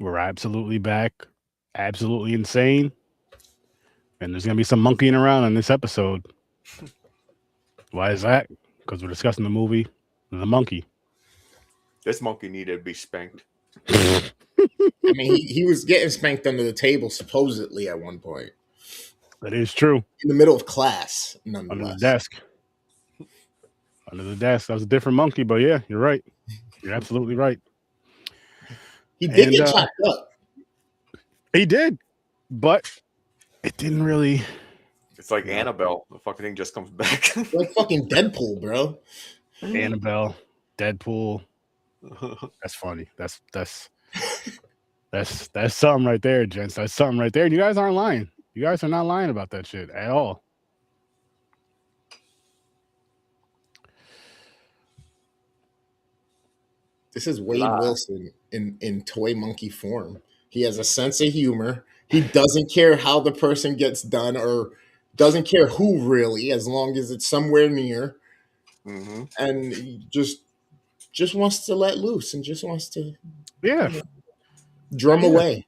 We're absolutely back, absolutely insane, and there's gonna be some monkeying around in this episode. Why is that? Because we're discussing the movie The Monkey. This monkey needed to be spanked. I mean, he was getting spanked under the table supposedly at one point That is true. in the middle of class. Under the Nonetheless, desk. Under the desk. That was a different monkey, but yeah, you're right. You're absolutely right. he did And, get chopped up. He did, but it didn't really. It's like Annabelle. The fucking thing just comes back. Like fucking Deadpool, bro. Annabelle, Deadpool. That's funny. That's something right there, gents. That's something right there. And you guys aren't lying. You guys are not lying about that shit at all. This is Wade Wilson in toy monkey form. He has a sense of humor. He doesn't care how the person gets done or doesn't care who really, as long as it's somewhere near. Mm-hmm. And he just wants to let loose and just wants to drum away.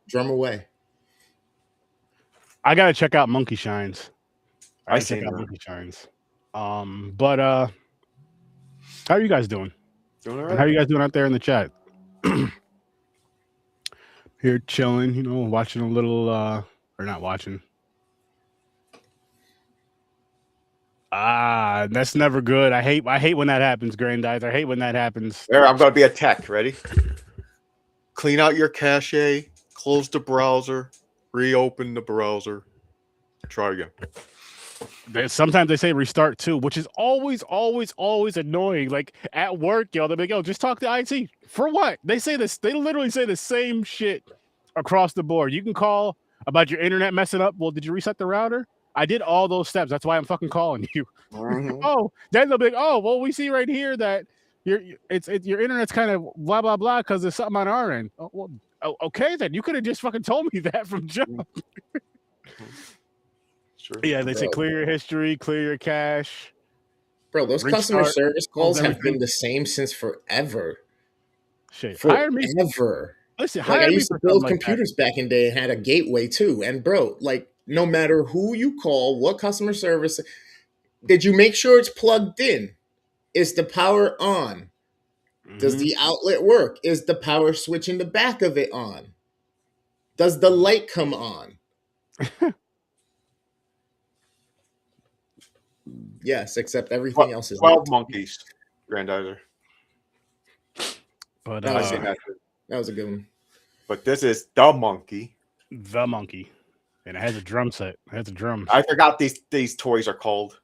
I gotta check out Monkey Shines. I gotta seen check out that. Monkey Shines. But how are you guys doing? Doing all And right? how are you guys doing out there in the chat? Here chilling, watching a little or not watching. That's never good. I hate when that happens, Grandize. I hate when that happens. There, I'm gonna be a tech. Ready? Clean out your cache. Close the browser. Reopen the browser. Try again. Sometimes they say restart too, which is always annoying. Like at work, they're like, yo, just talk to IT. For what? They say this, they literally say the same shit across the board. You can call about your internet messing up. Well, did you reset the router? I did all those steps. That's why I'm fucking calling you. Mm-hmm. Then they'll be like, oh, well, we see right here that your internet's kind of blah blah blah because there's something on our end. Oh, well, okay, then you could have just fucking told me that from jump. Sure. Yeah, they say clear your history, clear your cache. Bro, those Restart, customer service calls have everything. been the same since forever. Shit, hire me. Forever. Listen, Like, hire I me used for to build something like that. computers back in the day and had a gateway too. And bro, like no matter who you call, what customer service, did you make sure it's plugged in? Is the power on? Does the outlet work? Is the power switch in the back of it on? Does the light come on? Yes, except everything else is 12 monkeys, Grandizer. But That I was seen that. That was a good one. But this is the monkey. the monkey, and it has a drum set. It has a drum. I forgot these toys are called.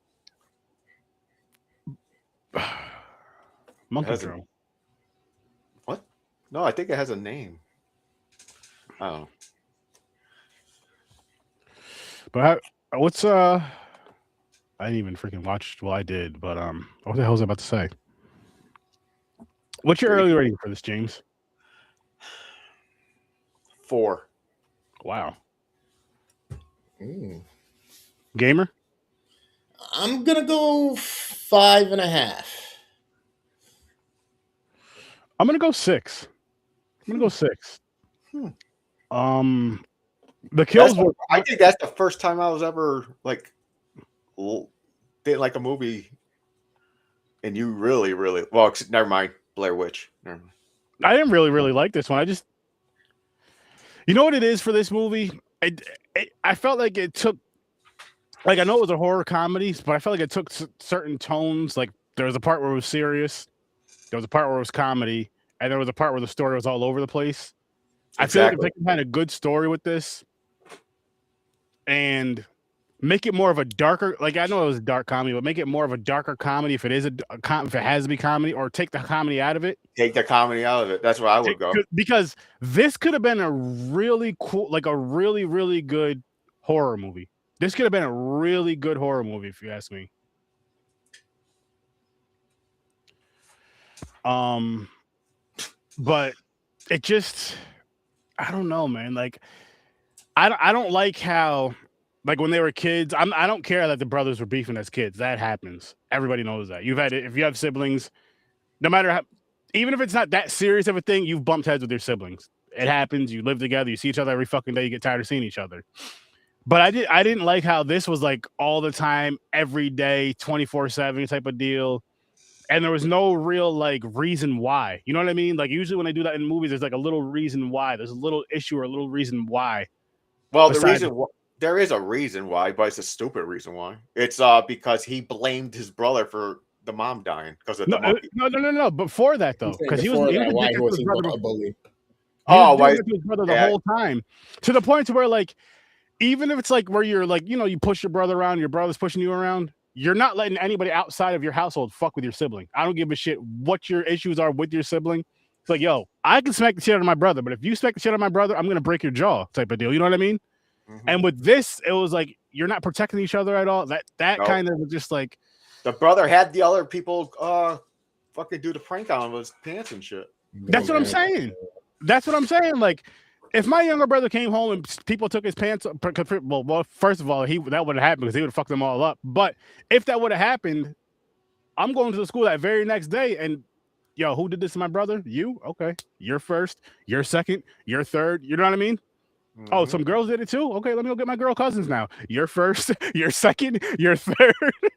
Monkey has a- drum. What? No, I think it has a name. I don't know. But what's I didn't even freaking watch. Well, I did, but what the hell was I about to say? What's your early rating for this, James? 4. Wow. Mm. Gamer? I'm gonna go 5.5. I'm gonna go 6. I'm gonna go 6. The kills were. I think that's the first time I was ever like didn't like a movie, and you really well. Never mind, Blair Witch. Never mind. I didn't really like this one. You know what it is for this movie? I felt like it took, like I know it was a horror comedy, but I felt like it took certain tones. Like there was a part where it was serious, there was a part where it was comedy, and there was a part where the story was all over the place. I feel like if they can find a good story with this and make it more of a darker, like I know it was a dark comedy, but make it more of a darker comedy if it is if it has to be comedy, or take the comedy out of it. Take the comedy out of it. That's where I would go. Because this could have been a really cool, like a really good horror movie. This could have been a really good horror movie, if you ask me. But it just, I don't know, man. Like, I don't like how, like when they were kids, I don't care that the brothers were beefing as kids. That happens. Everybody knows that. If you have siblings, no matter how, even if it's not that serious of a thing, you've bumped heads with your siblings. it happens. You live together. You see each other every fucking day. You get tired of seeing each other. But I didn't like how this was like all the time, every day, 24/7 type of deal. And there was no real like reason why. You know what I mean? Like usually when they do that in movies, there's like a little reason why. There's a little issue or a little reason why. Well, Besides- there is a reason why, but it's a stupid reason why. It's because he blamed his brother for the mom dying because of the monkey. No. Before that though, because he was Before he that, was why addicted to was his he brother. a bully? He was why? doing it to his brother the Yeah. whole time, to the point to where like, even if it's like where you're like, you know, you push your brother around, your brother's pushing you around, you're not letting anybody outside of your household fuck with your sibling. I don't give a shit what your issues are with your sibling. It's like, yo, I can smack the shit out of my brother, but if you smack the shit out of my brother, I'm gonna break your jaw, type of deal. You know what I mean? Mhm. And with this, it was like you're not protecting each other at all. That No. kind of was just like, The brother had the other people fucking do the prank on him with his pants and shit. that's what I'm saying. That's what I'm saying. Like, if my younger brother came home and people took his pants, well, first of all, that would have happened because he would have fucked them all up. But if that would have happened, I'm going to the school that very next day, and yo, who did this to my brother? You? Okay, you're first, you're second, you're third. You know what I mean? Oh, Mhm. some girls did it too. Okay, let me go get my girl cousins now. You're first, you're second, you're third.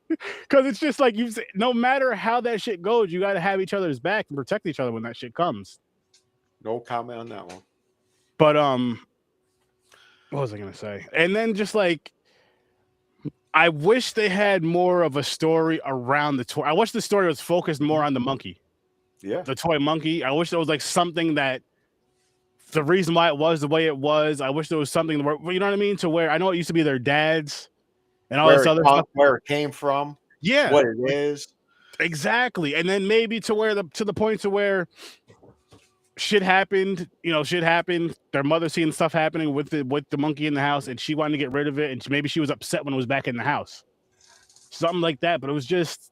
Because it's just like no matter how that shit goes, you got to have each other's back and protect each other when that shit comes. No comment on that one. But what was I gonna say? And then just like, I wish they had more of a story around the toy. I wish the story was focused more on the monkey, Yeah. the toy monkey. I wish there was like something that the reason why it was the way it was. I wish there was something where, you know what I mean, to where I know it used to be their dads and all this other stuff. Where it came from, Yeah, what it is. exactly. And then maybe to the point to where shit happened, shit happened. Their mother seeing stuff happening with the monkey in the house, and she wanted to get rid of it, and maybe she was upset when it was back in the house, something like that. But it was just,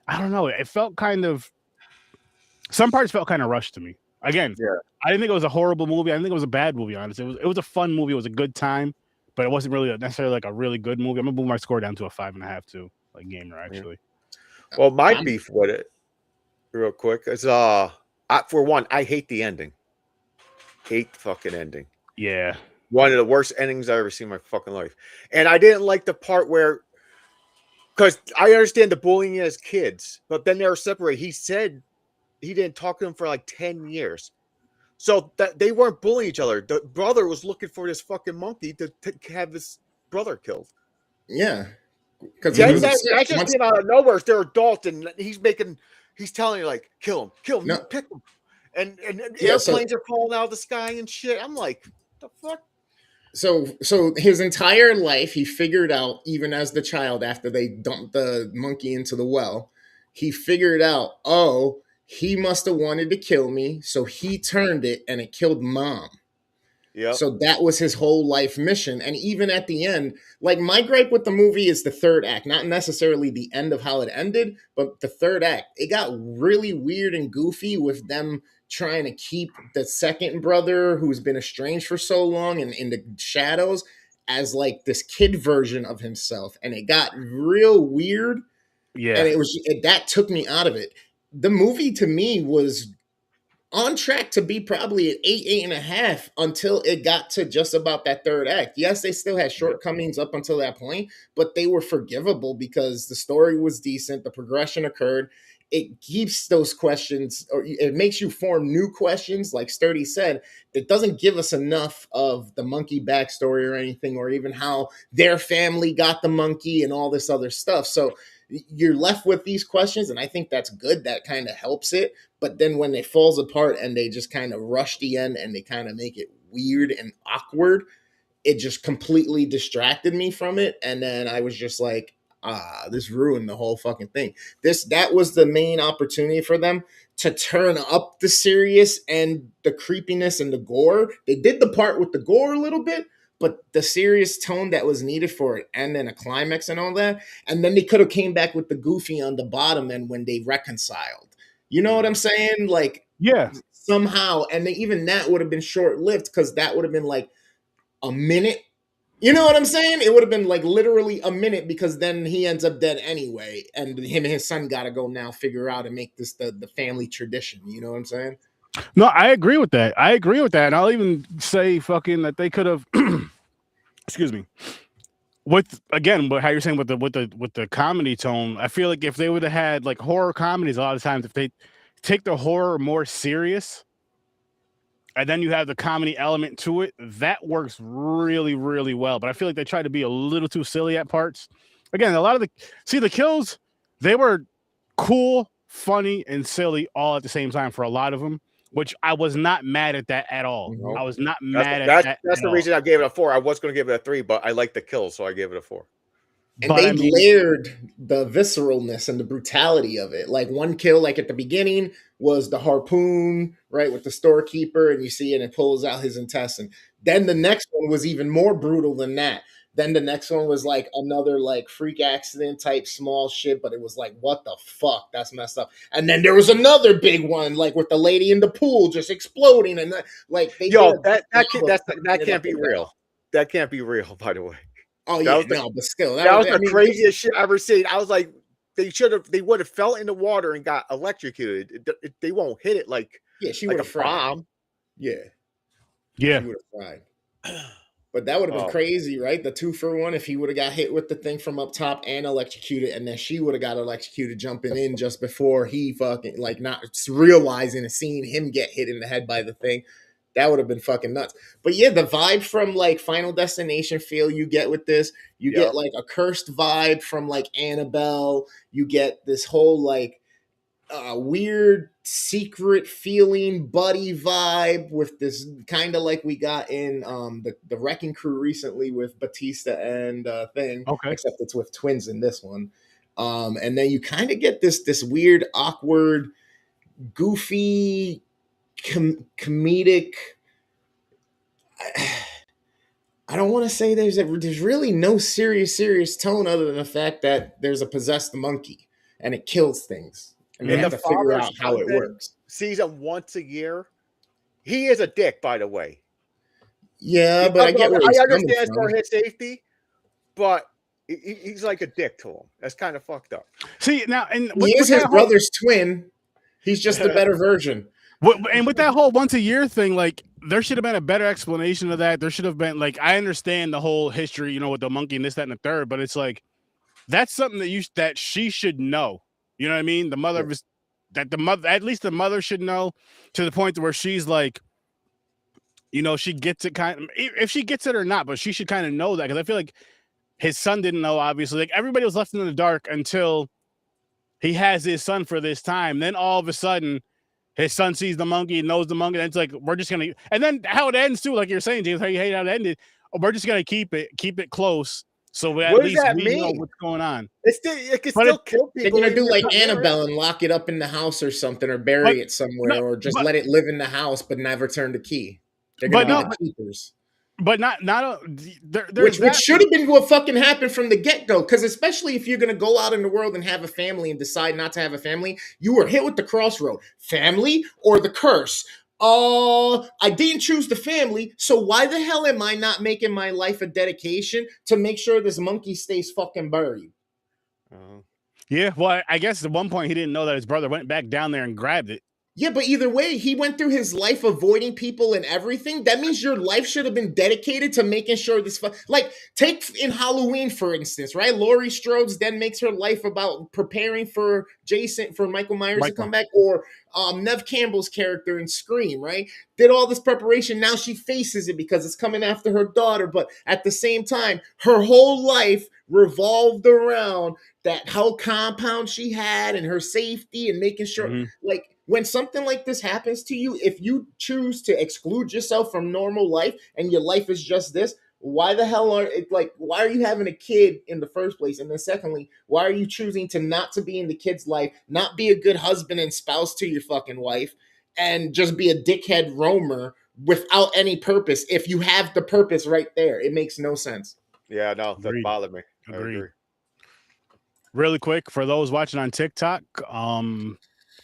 I don't know. It felt some parts felt kind of rushed to me. Again, Yeah. I didn't think it was a horrible movie. I didn't think it was a bad movie. Honestly, it was a fun movie. It was a good time, but it wasn't really necessarily like a really good movie. I'm gonna move my score down to a 5.5 too, like Gamer actually. Well, my beef with it, real quick, is for one, I hate the ending. Hate the fucking ending. Yeah. One of the worst endings I've ever seen in my fucking life. And I didn't like the part where, because I understand the bullying as kids, but then they were separated. He said he didn't talk to them for like 10 years. So that they weren't bullying each other. The brother was looking for this fucking monkey to have his brother killed. Yeah. Because That just came out of nowhere. They're adults, and he's telling you like, kill him, No. pick him, and Yeah, airplanes are falling out of the sky and shit. I'm like, the fuck. So his entire life, he figured out, even as the child, after they dumped the monkey into the well, he figured out, oh, he must have wanted to kill me, so he turned it, and it killed mom. Yeah. So that was his whole life mission. And even at the end, like my gripe with the movie is the third act, not necessarily the end of how it ended, but the third act. It got really weird and goofy with them trying to keep the second brother who's been estranged for so long and in the shadows as like this kid version of himself. And it got real weird. Yeah. And that took me out of it. The movie to me was on track to be probably an 8.5 until it got to just about that third act. Yes, they still had shortcomings up until that point, but they were forgivable because the story was decent, the progression occurred. It keeps those questions, or it makes you form new questions, like Sturdy said. It doesn't give us enough of the monkey backstory or anything, or even how their family got the monkey and all this other stuff. So you're left with these questions, and I think that's good. That kind of helps it. But then when it falls apart and they just kind of rush the end and they kind of make it weird and awkward, it just completely distracted me from it. And then I was just like, this ruined the whole fucking thing. That was the main opportunity for them to turn up the serious and the creepiness and the gore. They did the part with the gore a little bit, but the serious tone that was needed for it, and then a climax and all that. And then they could have came back with the goofy on the bottom and when they reconciled. You know what I'm saying? Like, yeah, somehow, and then even that would have been short-lived because that would have been like a minute. You know what I'm saying? It would have been like literally a minute because then he ends up dead anyway, and him and his son got to go now figure out and make this the family tradition. You know what I'm saying? No, I agree with that. And I'll even say fucking that they could have excuse me. With again, but how you're saying with the comedy tone, I feel like if they would have had like horror comedies, a lot of times if they take the horror more serious and then you have the comedy element to it, that works really, really well. But I feel like they try to be a little too silly at parts. Again, a lot of the kills, they were cool, funny, and silly all at the same time for a lot of them, which I was not mad at that at all. Mhm. I was not That's, mad at that's, that. that's at the all. reason I gave it a 4. I was going to give it a 3, but I like the kills, so I gave it a 4. And But they I mean, layered the visceralness and the brutality of it. Like one kill, like at the beginning, was the harpoon, right, with the storekeeper, and you see it and it pulls out his intestine. Then the next one was even more brutal than that. Then the next one was like another like freak accident type small shit, but it was like, what the fuck? That's messed up. And then there was another big one, like with the lady in the pool just exploding, and like they Yo, did that can't be real. That can't be real, by the way. Oh That yeah, was the- no, but still, That was I the mean, craziest shit I ever seen. I was like, they would have fell in the water and got electrocuted. They won't hit it like yeah, she like would a have fried. bomb. Yeah, yeah, she would have fried. But that would have been Oh. crazy, right? The 2-for-1 if he would have got hit with the thing from up top and electrocuted, and then she would have got electrocuted jumping in just before he fucking like not realizing and seeing him get hit in the head by the thing. That would have been fucking nuts. But yeah, the vibe from like Final Destination feel you get with this, you Yep. get like a cursed vibe from like Annabelle. You get this whole like weird secret feeling buddy vibe with this kind of like we got in the Wrecking Crew recently with Batista and thing, okay. except it's with twins in this one. And then you kind of get this weird, awkward, goofy, comedic. I don't want to say there's really no serious tone other than the fact that there's a possessed monkey and it kills things. And they And have the to figure father's out how it husband works. sees him once a year. He is a dick, by the way. Yeah, but I get where he's I coming understand for from. his safety, but he's like a dick to him. That's kind of fucked up. See now, and He is with his that brother's twin. He's just the better version. and with that whole once a year thing, like there should have been a better explanation of that. There should have been like I understand the whole history, you know, with the monkey and this, that, and the third, but it's like that's something that she should know. You know what I mean? The mother was that the mother, at least the mother should know to the point where she's like, you know, she gets it kind of if she gets it or not, but she should kind of know that because I feel like his son didn't know. Obviously, like everybody was left in the dark until he has his son for this time. Then all of a sudden, his son sees the monkey, knows the monkey, and it's like we're just gonna. And then how it ends too, like you're saying, James, how you hate how it ended. We're just gonna keep it close, so at What does least that we know mean? what's going on. It can But still kill They're people. gonna do even like if it's not Annabelle and lock it up in the house or something, or bury But- it somewhere, no, or just but- let it live in the house but never turn the key. They're But gonna no, be the keepers. But not Which should have been what fucking happened from the get-go. Because especially if you're gonna go out in the world and have a family and decide not to have a family, you were hit with the crossroad. Family or the curse? I didn't choose the family, so why the hell am I not making my life a dedication to make sure this monkey stays fucking buried? Yeah, well, I guess at one point he didn't know that his brother went back down there and grabbed it. Yeah, but either way, he went through his life avoiding people and everything. That means your life should have been dedicated to making sure this... Like, take in Halloween, for instance, right? Laurie Strode's then makes her life about preparing for Michael Myers to come back, or Nev Campbell's character in Scream, right? Did all this preparation. Now she faces it because it's coming after her daughter. But at the same time, her whole life revolved around that whole compound she had and her safety and making sure, like... When something like this happens to you, if you choose to exclude yourself from normal life and your life is just this, why the hell why are you having a kid in the first place? And then secondly, why are you choosing not to be in the kid's life, not be a good husband and spouse to your fucking wife, and just be a dickhead roamer without any purpose? If you have the purpose right there, it makes no sense. Yeah, no, that bothered me. I agree. Really quick, for those watching on TikTok,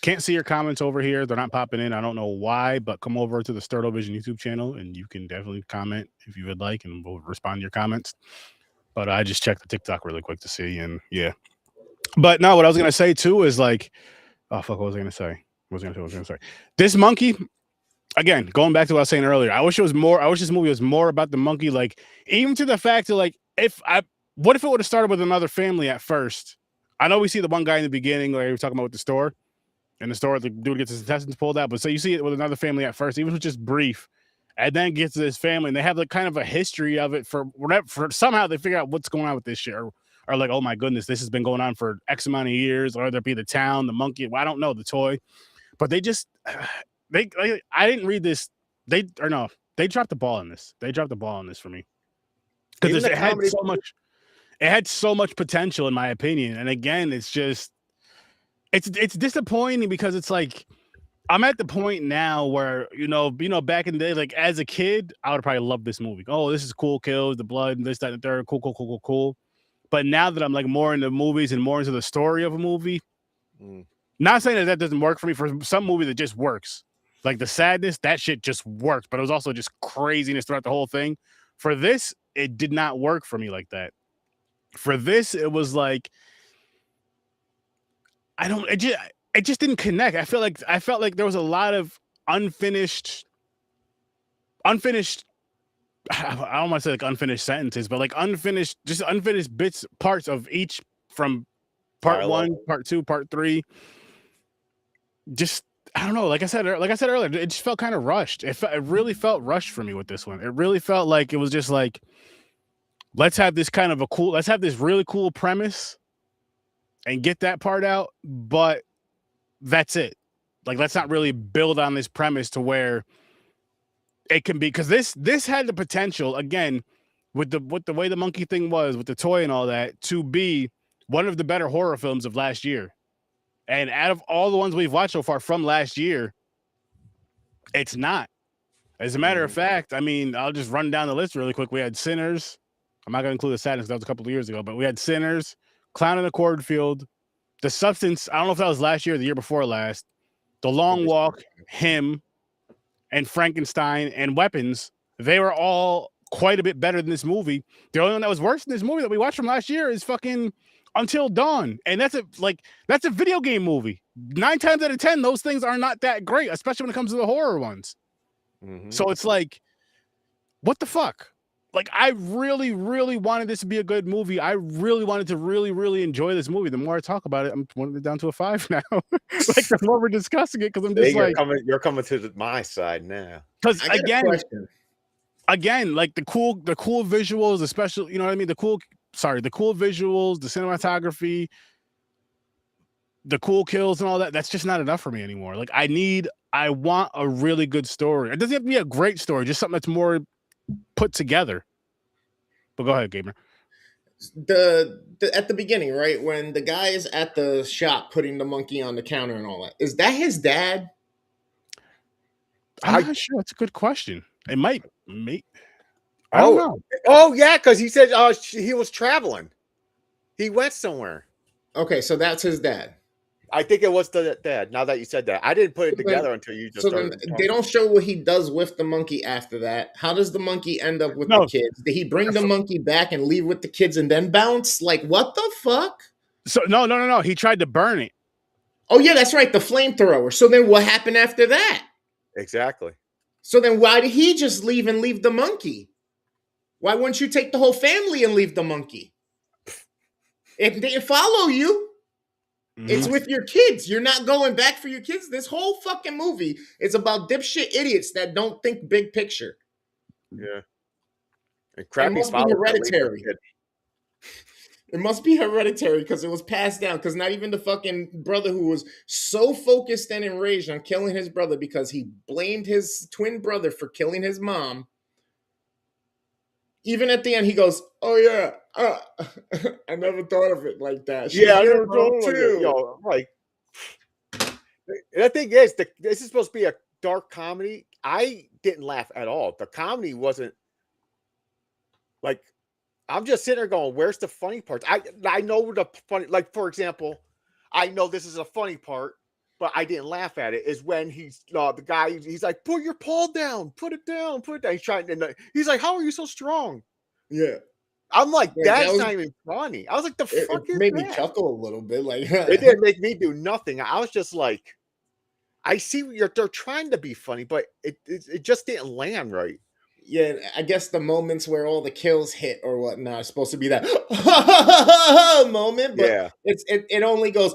can't see your comments over here. They're not popping in. I don't know why, but come over to the Sturdo Vision YouTube channel and you can definitely comment if you would like, and we'll respond to your comments. But I just checked the TikTok really quick to see, and yeah. But no, what I was gonna say too is like, oh fuck, what was I gonna say? This monkey, again, going back to what I was saying earlier, I wish this movie was more about the monkey. Like, even to the fact that, like, what if it would have started with another family at first? I know we see the one guy in the beginning where he was talking about with the store. In the store, the dude gets his intestines pulled out. But so you see it with another family at first, even if it's just brief, and then gets to this family, and they have like kind of a history of it for whatever. For somehow they figure out what's going on with this shit, or like, oh my goodness, this has been going on for X amount of years, or whether it be the town, the monkey, well, I don't know, the toy, but they just I didn't read this. They dropped the ball on this. They dropped the ball on this for me because it had so much. It had so much potential, in my opinion, and again, it's just. It's disappointing because it's like I'm at the point now where you know back in the day, like as a kid, I would probably love this movie. Oh, this is cool, kills, the blood, and this, that, and the third, cool. But now that I'm like more into movies and more into the story of a movie, not saying that doesn't work for me. For some movie that just works, like the sadness, that shit just worked, but it was also just craziness throughout the whole thing. For this, it did not work for me like that. For this, it was like. It just didn't connect. I felt like there was a lot of unfinished. I don't want to say like unfinished sentences, but like unfinished bits, parts of each from part one, part two, part three. Just I don't know. Like I said earlier, it just felt kind of rushed. It really felt rushed for me with this one. It really felt like it was just like, let's have this really cool premise. And get that part out, but that's it. Like, let's not really build on this premise to where it can be, because this had the potential, again, with the way the monkey thing was, with the toy and all that, to be one of the better horror films of last year. And out of all the ones we've watched so far from last year, it's not. As a matter of fact, I mean, I'll just run down the list really quick. We had Sinners. I'm not going to include The Sadness, that was a couple of years ago, but we had Sinners, Clown in the Cornfield, The Substance. I don't know if that was last year or the year before last. The Long Walk, Him, and Frankenstein, and Weapons. They were all quite a bit better than this movie. The only one that was worse than this movie that we watched from last year is fucking Until Dawn, and that's a video game movie. 9 times out of 10, those things are not that great, especially when it comes to the horror ones. So it's like, what the fuck? Like, I really, really wanted this to be a good movie. I really wanted to really, really enjoy this movie. The more I talk about it, I'm down to a 5 now. Like, the more we're discussing it, because I'm just you're coming to my side now. Because again, like the cool visuals, especially, you know what I mean? The cool visuals, the cinematography, the cool kills and all that. That's just not enough for me anymore. Like, I want a really good story. It doesn't have to be a great story, just something that's more put together. But go ahead, Gamer. At the beginning, right, when the guy is at the shop putting the monkey on the counter and all that, is that his dad? I'm not sure. That's a good question. It might. I don't know. Oh yeah, because he said he was traveling. He went somewhere. Okay, so that's his dad. I think it was the dad. Now that you said that, I didn't put it together until you just. So they don't show what he does with the monkey after that. How does the monkey end up with the kids? Did he bring the monkey back and leave with the kids and then bounce? Like, what the fuck? So no. He tried to burn it. Oh yeah, that's right, the flamethrower. So then what happened after that? Exactly. So then why did he just leave the monkey? Why wouldn't you take the whole family and leave the monkey? It didn't follow you. It's with your kids. You're not going back for your kids. This whole fucking movie is about dipshit idiots that don't think big picture. Yeah. And crappy. It must be hereditary. It must be hereditary because it was passed down. Because not even the fucking brother who was so focused and enraged on killing his brother because he blamed his twin brother for killing his mom. Even at the end, he goes, "Oh yeah, I never thought of it like that." I never thought too. Yo, like, the thing is, this is supposed to be a dark comedy. I didn't laugh at all. The comedy wasn't like. I'm just sitting there going, "Where's the funny parts?" I know the funny. Like, for example, I know this is a funny part, but I didn't laugh at it. Is when he's the guy. He's like, "Put your paw down. Put it down. Put it down." He's trying, and he's like, "How are you so strong?" Yeah, I'm like, that's not even funny. I was like, fuck it made me chuckle a little bit. Like, it didn't make me do nothing. I was just like, I see they're trying to be funny, but it just didn't land right. Yeah, I guess the moments where all the kills hit or whatnot are supposed to be that moment, but Yeah. it only goes,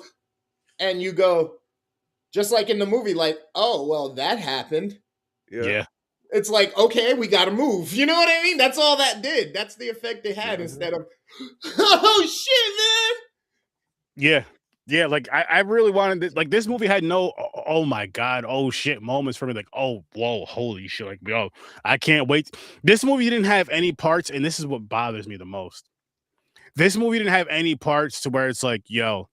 and you go, just like in the movie, like, oh well, that happened. Yeah. It's like, okay, we gotta move. You know what I mean? That's all that did. That's the effect they had instead of, oh shit, Yeah. Yeah, like I really wanted this. Like, this movie had no oh my god, oh shit moments for me. Like, oh whoa, holy shit! Like, yo, I can't wait. This movie didn't have any parts, and this is what bothers me the most. This movie didn't have any parts to where it's like, yo,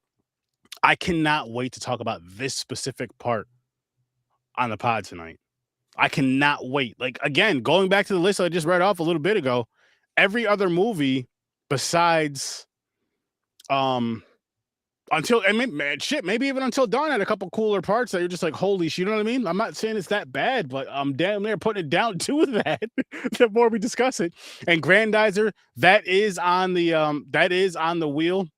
I cannot wait to talk about this specific part on the pod tonight. I cannot wait. Like, again, going back to the list I just read off a little bit ago, every other movie besides until, I mean, man, shit, maybe even Until Dawn had a couple cooler parts that you're just like, holy shit, you know what I mean? I'm not saying it's that bad, but I'm damn near putting it down to that the more we discuss it. And Grandizer, that is on the wheel,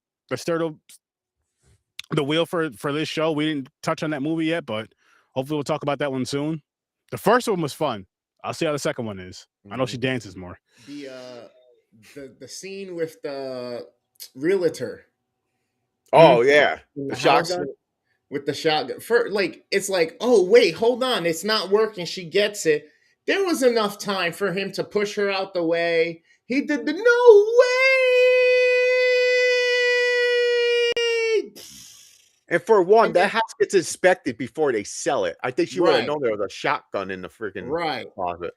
the wheel for this show. We didn't touch on that movie yet, but hopefully we'll talk about that one soon. The first one was fun. I'll see how the second one is. I know she dances more. The scene with the realtor. Oh yeah, the shotgun with the shotgun. For like, it's like, oh wait, hold on, it's not working. She gets it. There was enough time for him to push her out the way. He did the no way. And for one, that house gets inspected before they sell it. I think she would have Right. known there was a shotgun in the freaking closet.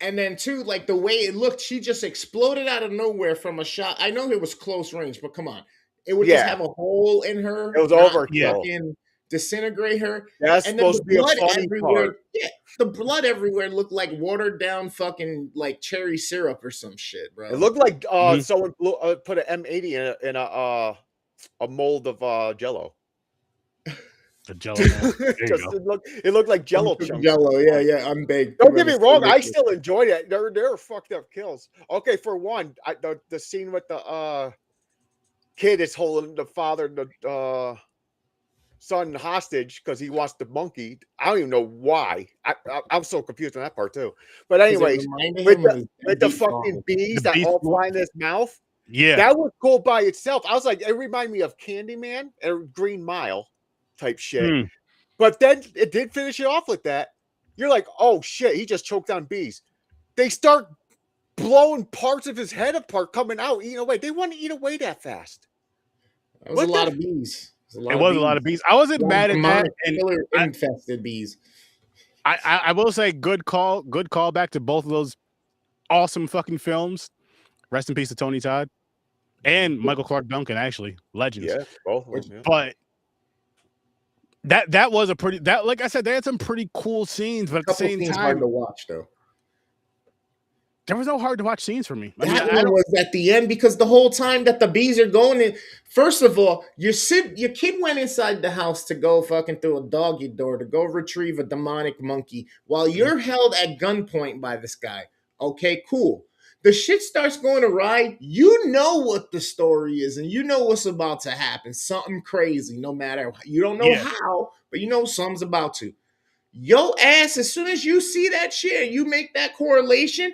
And then too, like the way it looked, she just exploded out of nowhere from a shot. I know it was close range, but come on. It would just have a hole in her. It was overkill. And disintegrate her. That's and supposed to be a funny part. Yeah, the blood everywhere looked like watered down fucking like cherry syrup or some shit, bro. It looked like someone put an M80 in a mold of Jello. The Jello. It looked like Jello chunks. Jello, yeah, unbaked. Don't get me wrong, I still enjoyed it. There are fucked up kills. Okay, for one, the scene with the kid is holding the father, the son hostage because he wants the monkey. I don't even know why. I'm so confused on that part too. But anyways, with the fucking bees that all fly in his mouth. Yeah, that was cool by itself. I was like, it reminded me of Candyman and Green Mile type shit. But then it did finish it off with that. You're like, oh shit, he just choked on bees. They start blowing parts of his head apart, coming out, eating away. They want to eat away that fast. That was a lot of bees. It was a lot of bees. I wasn't mad at that. And infested bees. I will say good call back to both of those awesome fucking films. Rest in peace to Tony Todd and Michael Clark Duncan, actually. Legends. Yeah, both of them, yeah. But that was a pretty, like I said, they had some pretty cool scenes, but at the same time, hard to watch though. There was no hard to watch scenes for me. That one was at the end because the whole time that the bees are going in, first of all, your kid went inside the house to go fucking through a doggy door to go retrieve a demonic monkey while you're held at gunpoint by this guy. Okay, cool. The shit starts going awry. You know what the story is and you know what's about to happen. Something crazy, no matter, you don't know how, but you know something's about to. Yo ass, as soon as you see that shit, you make that correlation.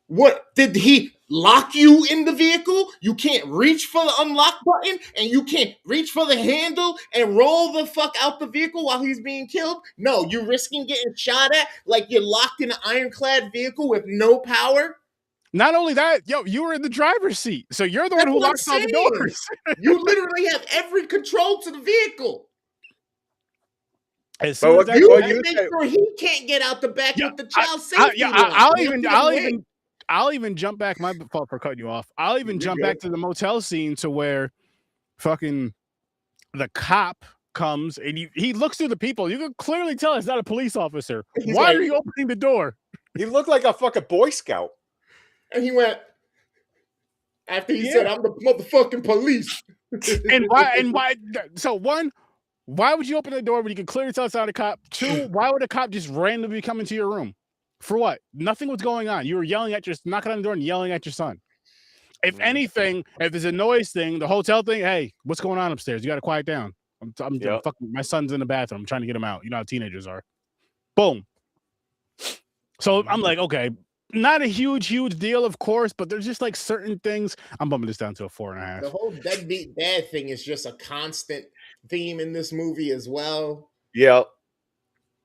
What did he lock you in the vehicle? You can't reach for the unlock button and you can't reach for the handle and roll the fuck out the vehicle while he's being killed. No, you're risking getting shot at like you're locked in an ironclad vehicle with no power. Not only that, you were in the driver's seat, so you're the one who locks all the doors. You literally have every control to the vehicle. As soon as you make sure he can't get out the back with the child safety. I'll even jump back. My fault for cutting you off. I'll even jump back to the motel scene to where fucking the cop comes and he looks through the people. You can clearly tell it's not a police officer. Why are you opening the door? He looked like a fucking Boy Scout. And he went after he said, "I'm the motherfucking police." And why? So one. Why would you open the door when you can clearly tell it's not a cop? Two, why would a cop just randomly come into your room? For what? Nothing was going on. You were knocking on the door and yelling at your son. If anything, if there's a noise thing, the hotel thing, hey, what's going on upstairs? You got to quiet down. I'm Yep. fucking. My son's in the bathroom. I'm trying to get him out. You know how teenagers are. Boom. So I'm like, okay, not a huge deal, of course, but there's just like certain things. I'm bumping this down to a 4.5. The whole deadbeat dad thing is just a constant theme in this movie as well. Yeah.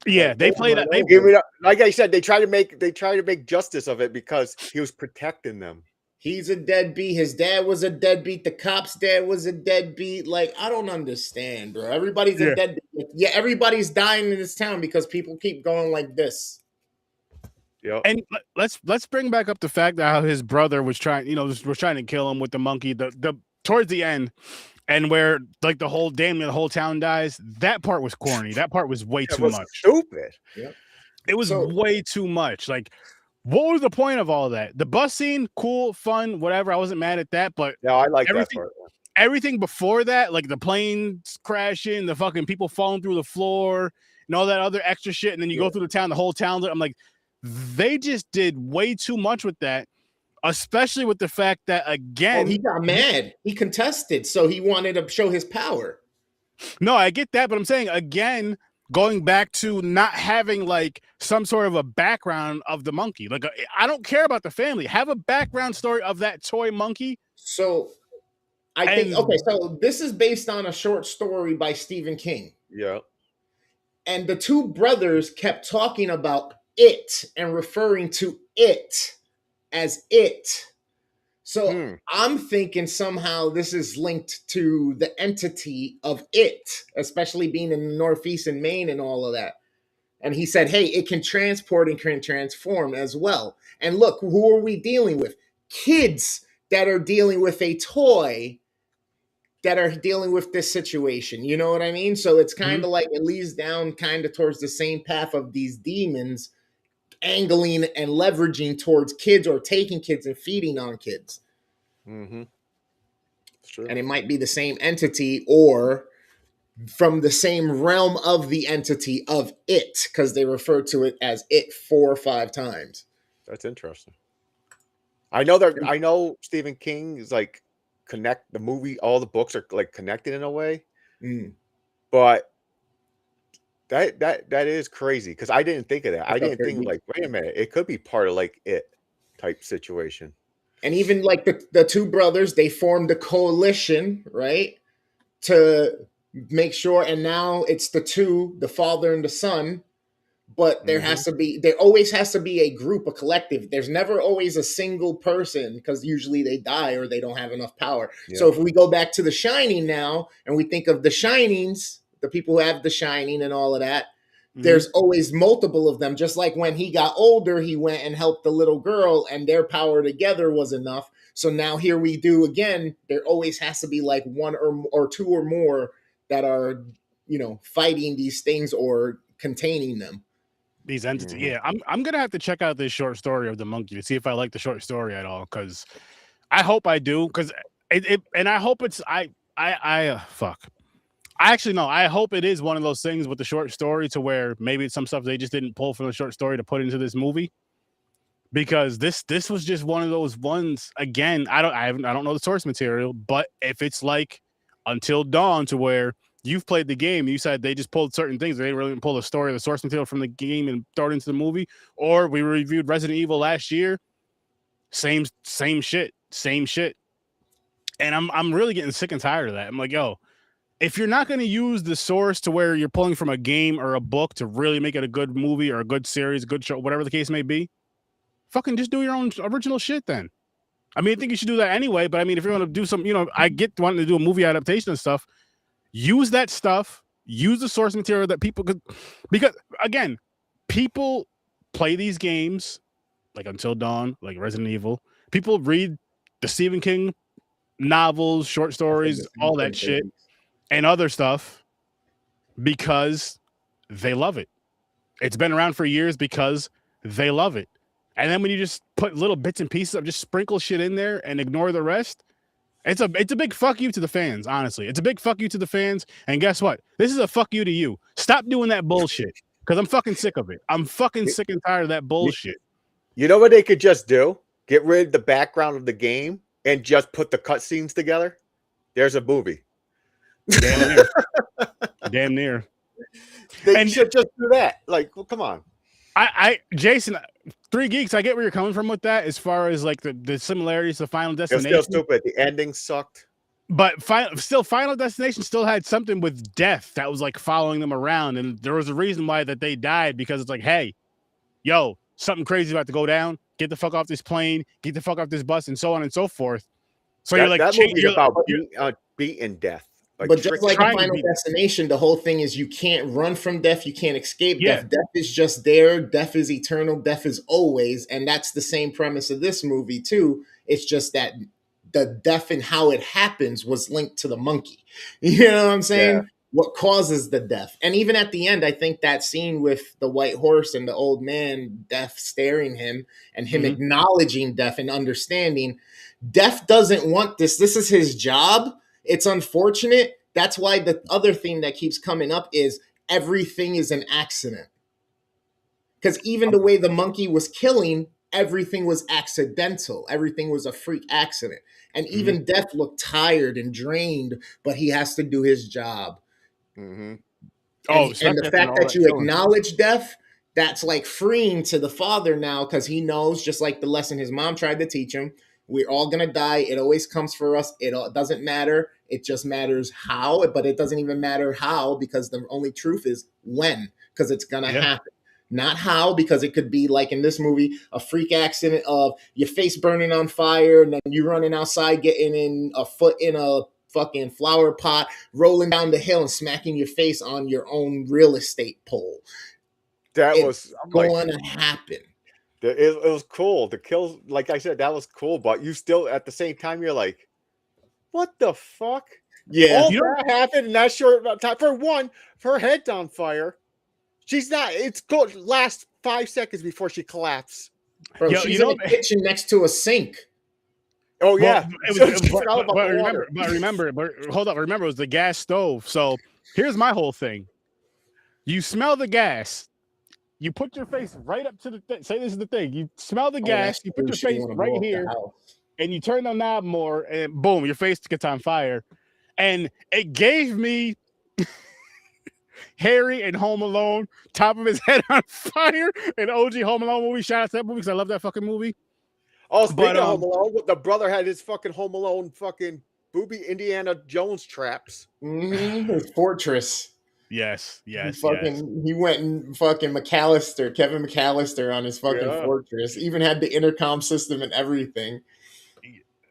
Yeah, Like, they play over that. and They, over. Give it up. Like I said, they try to make justice of it because he was protecting them. He's a deadbeat. His dad was a deadbeat. The cop's dad was a deadbeat. Like, I don't understand, bro. Everybody's Yeah. a deadbeat. Yeah, everybody's dying in this town because people keep going like this. Yep. and let's bring back up the fact that how his brother was trying, was trying to kill him with the monkey. The towards the end, and where like the whole town dies. That part was corny. That part was way It too was much. stupid. It was So- way too much. Like, what was the point of all that? The bus scene, cool, fun, whatever. I wasn't mad at that, but Yeah, I like that Everything- part. everything before that, like the planes crashing, the fucking people falling through the floor, and all that other extra shit, and then you go Yeah. through the town, the whole town. I'm like, they just did way too much with that, especially with the fact that Oh, again, he got mad. He contested, so he wanted to show his power. no, I get that, but I'm saying again, going back to not having like some sort of a background of the monkey. Like, I don't care about the family. Have a background story of that toy monkey. So I think And- okay, so this is based on a short story by Stephen King. Yeah. And the two brothers kept talking about it and referring to it as it. So I'm thinking somehow this is linked to the entity of it, especially being in the Northeast and Maine and all of that. And he said, hey, it can transport and can transform as well. And look, who are we dealing with? Kids that are dealing with a toy that are dealing with this situation. You know what I mean? So it's kind of like it leads down kind of towards the same path of these demons angling and leveraging towards kids or taking kids and feeding on kids. Mm-hmm. Sure. And it might be the same entity or from the same realm of the entity of it, because they refer to it as it 4 or 5 times. That's interesting. I know Stephen King is like connect the movie, all the books are like connected in a way, but that is crazy because I didn't think of that. I didn't think like, wait a minute, it could be part of like it type situation. And even like the two brothers, they formed a coalition, right? To make sure, and now it's the father and the son, but there always has to be a group, a collective. There's never always a single person because usually they die or they don't have enough power. Yeah. So if we go back to The Shining now and we think of the Shinings, the people who have The Shining and all of that, there's always multiple of them. Just like when he got older, he went and helped the little girl and their power together was enough. So now here we do again, there always has to be like one or two or more that are, fighting these things or containing them. These entities. Yeah, I'm gonna have to check out this short story of the monkey to see if I like the short story at all. Because I hope I do. Because and I hope it's fuck. I actually know. I hope it is one of those things with the short story to where maybe it's some stuff they just didn't pull from the short story to put into this movie. Because this was just one of those ones. Again, I don't know the source material, but if it's like Until Dawn to where you've played the game, you said they just pulled certain things. They didn't really pull the story or the source material from the game and throw it into the movie. Or we reviewed Resident Evil last year. Same shit. And I'm really getting sick and tired of that. I'm like, yo, if you're not going to use the source to where you're pulling from a game or a book to really make it a good movie or a good series, good show, whatever the case may be, fucking just do your own original shit then. I mean, I think you should do that anyway, but I mean, if you're going to do some, I get wanting to do a movie adaptation and stuff, use that stuff, use the source material that people could, because again, people play these games like Until Dawn, like Resident Evil. People read the Stephen King novels, short stories, all that shit, and other stuff because they love it. It's been around for years because they love it. And then when you just put little bits and pieces of just sprinkle shit in there and ignore the rest, it's a big fuck you to the fans, honestly. It's a big fuck you to the fans. And guess what? This is a fuck you to you. Stop doing that bullshit because I'm fucking sick of it. I'm fucking sick and tired of that bullshit. You know what they could just do? Get rid of the background of the game and just put the cutscenes together. There's a movie. Damn near. Damn near. They And- should just do that. Like, well, come on. Jason, Three Geeks, I get where you're coming from with that as far as like the similarities to Final It's Destination. still stupid. The ending sucked. But Final Destination still had something with death that was like following them around, and there was a reason why that they died, because it's like, hey, yo, something crazy about to go down. Get the fuck off this plane. Get the fuck off this bus, and so on and so forth. So you're like, that movie is about beating death. Like, but just like trying in to Final be- Destination, the whole thing is you can't run from death, you can't escape Yeah. death. Death is just there. Death is eternal. Death is always, and that's the same premise of this movie too. It's just that the death and how it happens was linked to the monkey. You know what I'm saying? Yeah. What causes the death? And even at the end, I think that scene with the white horse and the old man, death staring him, and him Mhm. acknowledging death and understanding, death doesn't want this. This is his job. It's unfortunate. That's why the other thing that keeps coming up is everything is an accident. Because even the way the monkey was killing, everything was accidental. Everything was a freak accident. And even Death looked tired and drained, but he has to do his job. Mm-hmm. oh, And the fact that you acknowledge death, that's like freeing to the father now, because he knows, just like the lesson his mom tried to teach him, we're all going to die. It always comes for us. It doesn't matter. It just matters how, but it doesn't even matter how, because the only truth is when, because it's going to happen. Not how, because it could be like in this movie, a freak accident of your face burning on fire, and then you running outside, getting in a foot in a fucking flower pot, rolling down the hill and smacking your face on your own real estate pole. It's going to happen. It was cool. The kills, like I said, that was cool. But you still, at the same time, you're like, what the fuck? Yeah. All that happened in that short amount of time. For one, her head's on fire. She's not. It's good. Last 5 seconds before she collapsed. Bro, she's in the kitchen next to a sink. Oh yeah, remember, hold up. Remember, it was the gas stove. So here's my whole thing. You smell the gas. You put your face right up to the thing. Say this is the thing. You smell the gas. You put your face right here, and you turn the knob more, and boom, your face gets on fire. And it gave me Harry and Home Alone, top of his head on fire, and OG Home Alone movie. Shout out to that movie because I love that fucking movie. Oh, speaking of Home Alone, the brother had his fucking Home Alone fucking booby Indiana Jones traps. Mm-hmm. His fortress. Yes. He went and fucking Kevin McAllister on his fucking fortress. Even had the intercom system and everything.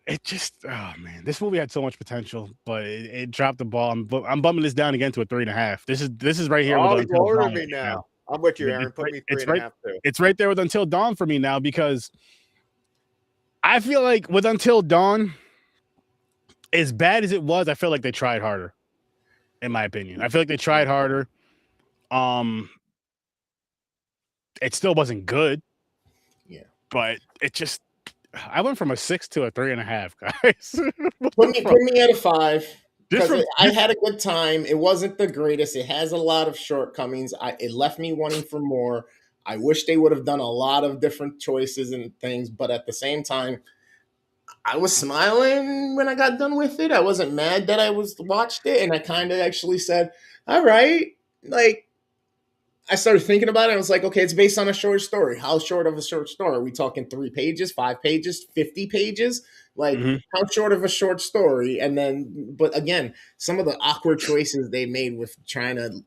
It just, oh man, this movie had so much potential, but it dropped the ball. I'm bumping this down again to a 3.5. This is right here. Oh, he's lowering me now. I'm with you, Aaron. Put me 3.5 too. It's right there with Until Dawn for me now, because I feel like with Until Dawn, as bad as it was, I feel like they tried harder. In my opinion, I feel like they tried harder. It still wasn't good. Yeah, but it just, I went from a 6 to a 3.5, guys. put me at a 5. I had a good time. It wasn't the greatest. It has a lot of shortcomings. It left me wanting for more. I wish they would have done a lot of different choices and things, but at the same time, I was smiling when I got done with it. I wasn't mad that I watched it, and I kind of actually said, all right. Like, I started thinking about it. I was like, okay, it's based on a short story. How short of a short story? Are we talking 3 pages, 5 pages, 50 pages? Like, how short of a short story? And then, but again, some of the awkward choices they made with trying to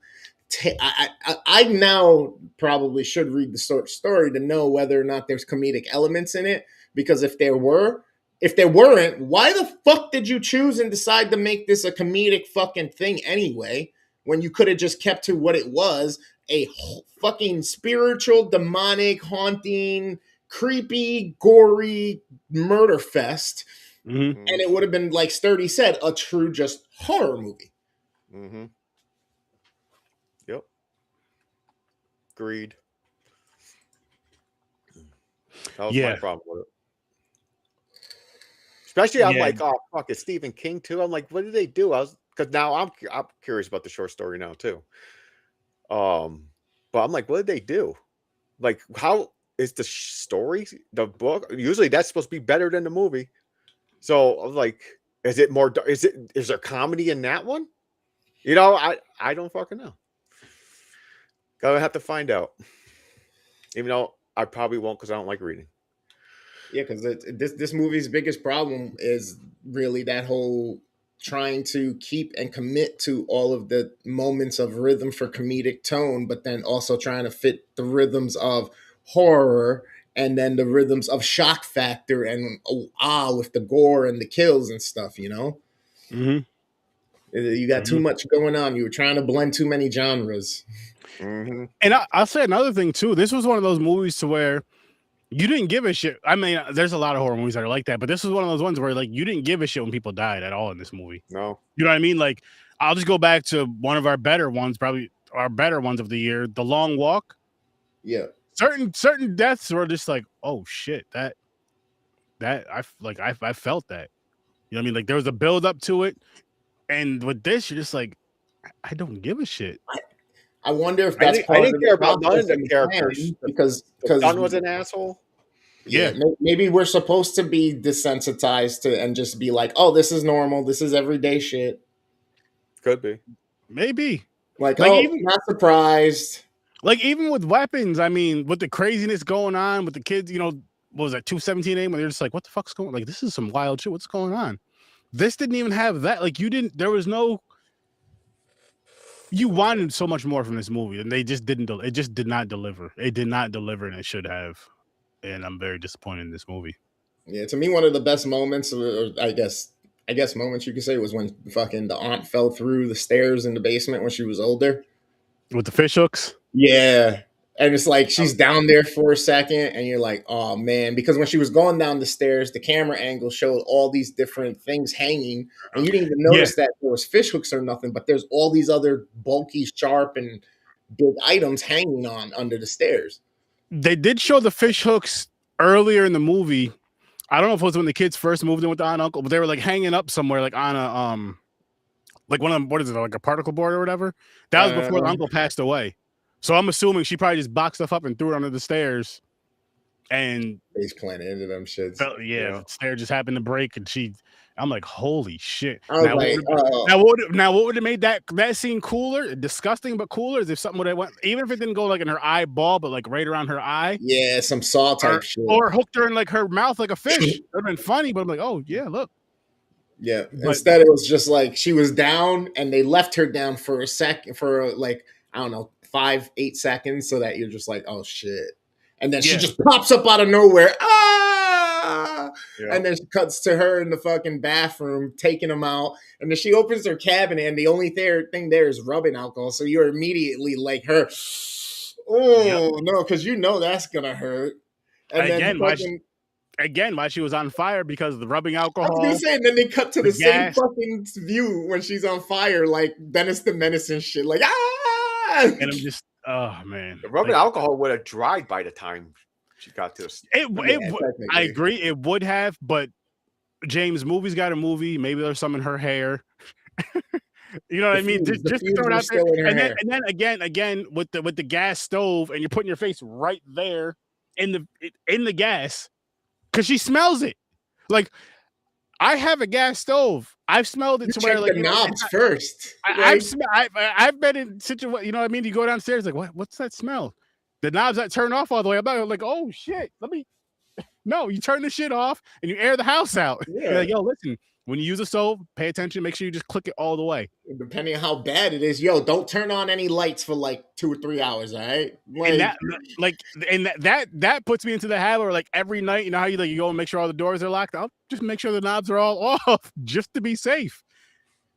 I now probably should read the short story to know whether or not there's comedic elements in it, because if there weren't, why the fuck did you choose and decide to make this a comedic fucking thing anyway, when you could have just kept to what it was, a fucking spiritual, demonic, haunting, creepy, gory murder fest, and it would have been, like Sturdy said, a true just horror movie. Yep. Agreed. That was my problem with it. Especially, I'm like, oh fuck, it's Stephen King too. I'm like, what did they do? Because now I'm curious about the short story now too. But I'm like, what did they do? Like, how is the story, the book? Usually, that's supposed to be better than the movie. So, I'm like, is it more? Is there comedy in that one? You know, I don't fucking know. Gonna have to find out. Even though I probably won't because I don't like reading. Yeah, because this movie's biggest problem is really that whole trying to keep and commit to all of the moments of rhythm for comedic tone, but then also trying to fit the rhythms of horror and then the rhythms of shock factor and with the gore and the kills and stuff. You know, Mm-hmm. you got too much going on. You were trying to blend too many genres. Mm-hmm. And I'll say another thing too. This was one of those movies to where you didn't give a shit. I mean, there's a lot of horror movies that are like that, but this was one of those ones where like you didn't give a shit when people died at all in this movie. No. You know what I mean? Like, I'll just go back to one of our better ones, probably our better ones of the year, The Long Walk. Yeah. Certain deaths were just like, oh shit, that I felt that. You know what I mean? Like there was a build up to it, and with this, you're just like, I don't give a shit. I wonder if I that's didn't, part I of didn't the care about none of process the and characters. plan, because The son was an asshole. yeah, maybe we're supposed to be desensitized to and just be like, oh, this is normal, this is everyday shit. Could be. Maybe. Like Like, oh, even- not surprised. Like even with weapons, I mean, with the craziness going on with the kids, you know, what was that 217 aim? When they're just like, what the fuck's going on? Like, this is some wild shit. What's going on? This didn't even have that. Like, there was no. You wanted so much more from this movie, and they just didn't. It just did not deliver. It did not deliver, and it should have. And I'm very disappointed in this movie. Yeah, to me, one of the best moments, or I guess moments you could say, was when fucking the aunt fell through the stairs in the basement when she was older. With the fish hooks? Yeah. And it's like she's down there for a second, and you're like, oh man, because when she was going down the stairs, the camera angle showed all these different things hanging, and you didn't even notice that there was fish hooks or nothing, but there's all these other bulky, sharp, and big items hanging on under the stairs. They did show the fish hooks earlier in the movie. I don't know if it was when the kids first moved in with the aunt and uncle, but they were like hanging up somewhere, like on a like one of them, what is it, like a particle board or whatever? That was before the uncle passed away. So I'm assuming she probably just boxed stuff up and threw it under the stairs. And face planted into them shits. The stair just happened to break, and I'm like, holy shit. I was Now what would have made that scene cooler, disgusting but cooler, is if something would have went, even if it didn't go like in her eyeball, but like right around her eye. Yeah, some saw type shit. Or hooked her in like her mouth like a fish. It would have been funny, but I'm like, oh yeah, look. Yeah. Instead, it was just like she was down, and they left her down for a second, for like, I don't know, 5-8 seconds, so that you're just like, oh shit. And then she just pops up out of nowhere. Ah! Yeah. And then she cuts to her in the fucking bathroom, taking them out. And then she opens her cabinet, and the only thing there is rubbing alcohol. So you're immediately like her, no, because you know that's going to hurt. And again, why she was on fire, because of the rubbing alcohol. I was going to say, and then they cut to the same fucking view when she's on fire, like Dennis the Menace and shit. Like, And I'm just, oh man, the rubbing alcohol would have dried by the time she got to us. I agree, it would have, but James, movie's got a movie. Maybe there's some in her hair. You know what I mean? Just to throw it out there. And then again with the gas stove, and you're putting your face right there in the gas, because she smells it. Like, I have a gas stove. I've smelled it you to where like the knobs first. I've been in situations. You know what I mean? You go downstairs like, what's that smell? The knobs that turn off all the way. I'm like, oh shit. No, you turn the shit off and you air the house out. Yeah. You're like, yo, listen. When you use a stove, pay attention. Make sure you just click it all the way. Depending on how bad it is, don't turn on any lights for like 2 or 3 hours. All right. That puts me into the habit where, like, every night, you know how you go and make sure all the doors are locked. I'll just make sure the knobs are all off just to be safe.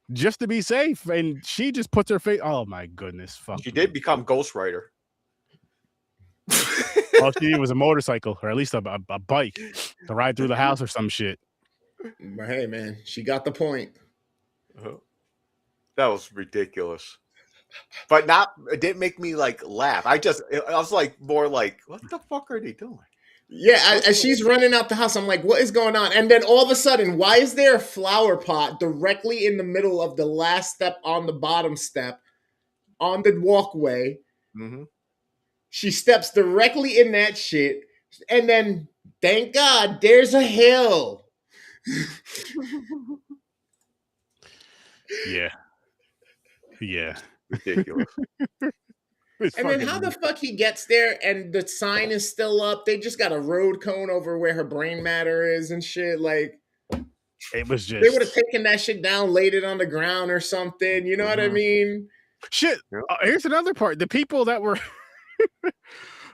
And she just puts her face. Oh my goodness, fuck. She did become Ghost Rider. All she needed was a motorcycle, or at least a bike to ride through the house or some shit. But hey, man, she got the point. That was ridiculous, but it didn't make me like laugh. I was like more like, what the fuck are they doing? Yeah, as she's running out the house, I'm like, what is going on? And then all of a sudden, why is there a flower pot directly in the middle of the last step on the bottom step on the walkway? Mm-hmm. She steps directly in that shit, and then thank God there's a hill. Yeah. Yeah. Ridiculous. It's And then fucking how the fuck he gets there and the sign is still up? They just got a road cone over where her brain matter is and shit. Like it was they would have just taken that shit down, laid it on the ground or something. You know what I Mhm. mean? shit. Yep. Here's another part. The people that were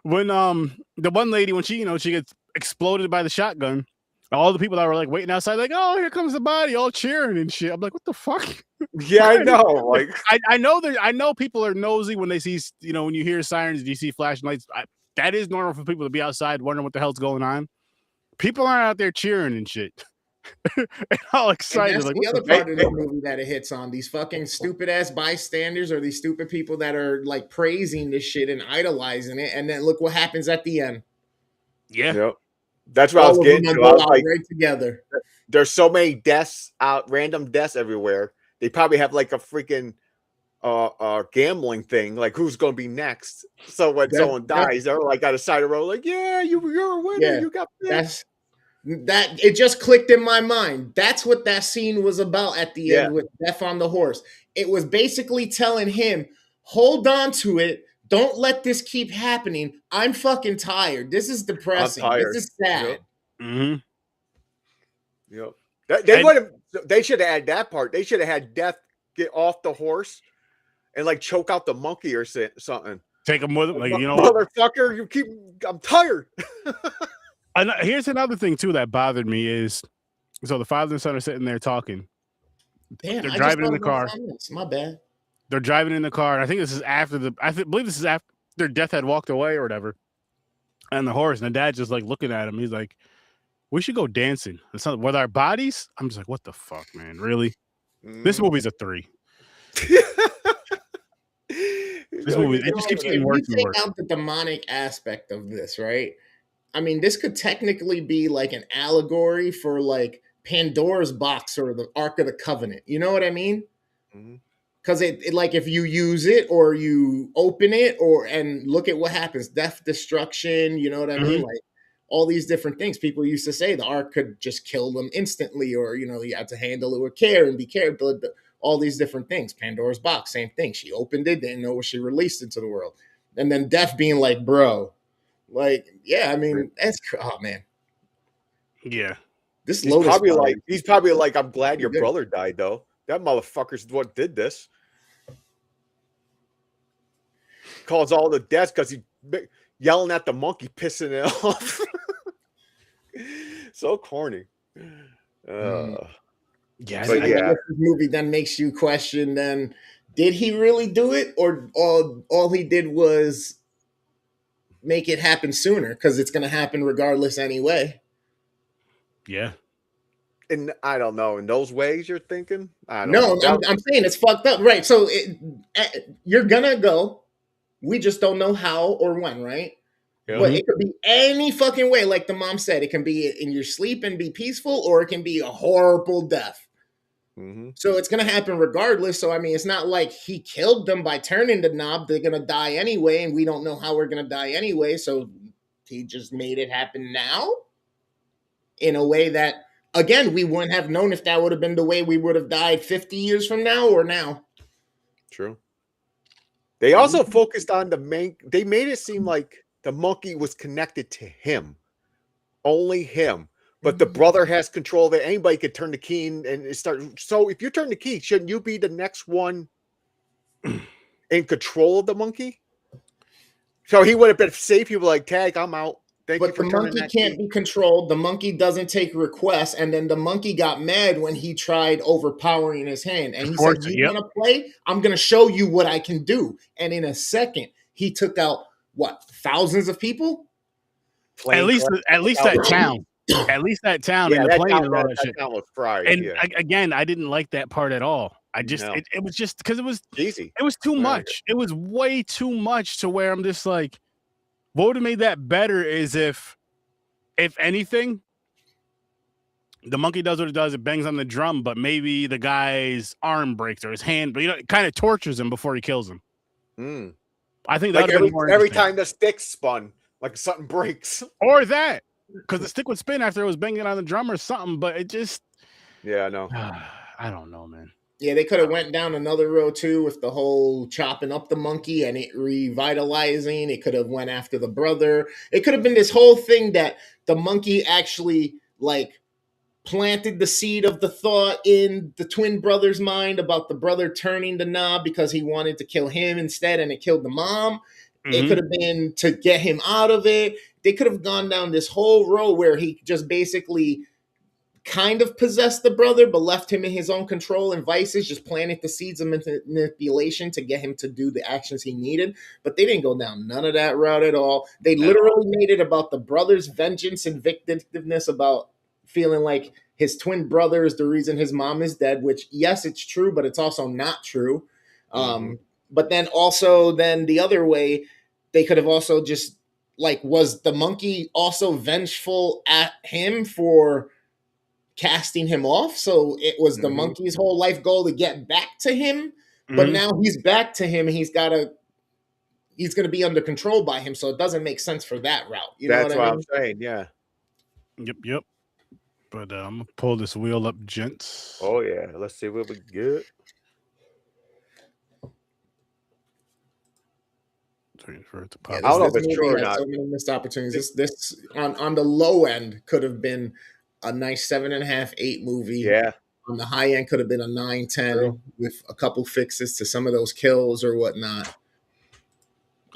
when the one lady when she she gets exploded by the shotgun, all the people that were like waiting outside, like, oh, here comes the body, all cheering and shit. I'm like, what the fuck? Yeah, I know. Like, I know people are nosy when they see when you hear sirens, you see flashing lights. That is normal for people to be outside wondering what the hell's going on. People aren't out there cheering and shit. and all And excited. that's Like, the what other the part of the movie that it hits on. These fucking stupid ass bystanders or these stupid people that are like praising this shit and idolizing it. And then look what happens at the end. yeah. yep. That's what I was All of getting them to. go I was out like, right together. there's so many deaths out, random deaths everywhere. They probably have like a freaking gambling thing, like who's going to be next. So when someone dies, they're like at a side of the road, like, yeah, you're a winner. Yeah, You got picked. that it just clicked in my mind. That's what that scene was about at the end with Death on the horse. It was basically telling him, hold on to it. Don't let this keep happening. I'm fucking tired. This is depressing. tired. This is sad. Mm-hmm. Yep. They should have had that part. They should have had Death get off the horse and like choke out the monkey or something. Take them with him, like, you know what? Motherfucker, I'm tired. Here's another thing too that bothered me is, so the father and son are sitting there talking. Damn, They're I driving just in the car. My bad. They're driving in the car, and I think this is after believe this is after their Death had walked away or whatever. And the horse, and the dad's just like looking at him. He's like, "We should go dancing with our bodies." I'm just like, "What the fuck, man? Really? This movie's a 3." This movie, it just keeps getting worse If you and worse. take out the demonic aspect of this, right? I mean, this could technically be like an allegory for like Pandora's box or the Ark of the Covenant. You know what I mean? Because it like if you use it or you open it and look at what happens, death, destruction. You know what I mean? Like all these different things. People used to say the Ark could just kill them instantly, or you had to handle it with care and be careful. All these different things. Pandora's box, same thing. She opened it, didn't know what she released into the world. And then death being like, bro, like, yeah, I mean, that's, oh man. Yeah. This he's probably like, I'm glad your brother died though. That motherfucker's what did this. Calls all the deaths because he yelling at the monkey, pissing it off. So corny. Yeah, but this movie then makes you question, then did he really do it, or all he did was make it happen sooner because it's going to happen regardless anyway? Yeah. And I don't know, in those ways you're thinking? I don't know. know. I'm saying it's fucked up, right? So you're gonna go. We just don't know how or when, right? But it could be any fucking way, like the mom said. It can be in your sleep and be peaceful, or it can be a horrible death. So it's going to happen regardless. So, I mean, it's not like he killed them by turning the knob. They're going to die anyway, and we don't know how we're going to die anyway. So he just made it happen now in a way that, again, we wouldn't have known if that would have been the way we would have died 50 years from now or now. True. They also focused on they made it seem like the monkey was connected to him. Only him. But the brother has control of it. Anybody could turn the key and start. So if you turn the key, shouldn't you be the next one in control of the monkey? So he would have been safe. He was like, Tag, I'm out. But the monkey can't be controlled. The monkey doesn't take requests. And then the monkey got mad when he tried overpowering his hand. And he said, you want to play? I'm going to show you what I can do. And in a second, he took out, thousands of people? At least that town. At least that town and the plane and all that shit. Was fried, and again, I didn't like that part at all. I just it was just because it was easy. It was too much. It was way too much to where I'm just like, what would have made that better is if anything, the monkey does what it does, it bangs on the drum, but maybe the guy's arm breaks or his hand, but it kind of tortures him before he kills him. I think that like every time the stick spun, like something breaks. Or that. Because the stick would spin after it was banging on the drum or something, but it just... Yeah, I know. I don't know, man. Yeah, they could have went down another road too with the whole chopping up the monkey and it revitalizing. It could have went after the brother. It could have been this whole thing that the monkey actually like planted the seed of the thought in the twin brother's mind about the brother turning the knob because he wanted to kill him instead, and it killed the mom. It could have been to get him out of it. They could have gone down this whole road where he just basically kind of possessed the brother, but left him in his own control and vices, just planted the seeds of manipulation to get him to do the actions he needed. But they didn't go down none of that route at all. They literally made it about the brother's vengeance and vindictiveness, about feeling like his twin brother is the reason his mom is dead, which, yes, it's true, but it's also not true. But then also, then the other way, they could have also just, like, was the monkey also vengeful at him for casting him off? So it was the monkey's whole life goal to get back to him, but now he's back to him and he's going to be under control by him, so it doesn't make sense for that route. That's what I'm saying. Yeah. Yep. But I'm gonna pull this wheel up, gents. Oh yeah. Let's see what we get. For it to pop. Yeah, I don't know if it's true or not. So many missed opportunities. This on the low end could have been a nice 7.5, 8 movie. Yeah. On the high end could have been a 9, 10 True. with a couple fixes to some of those kills or whatnot.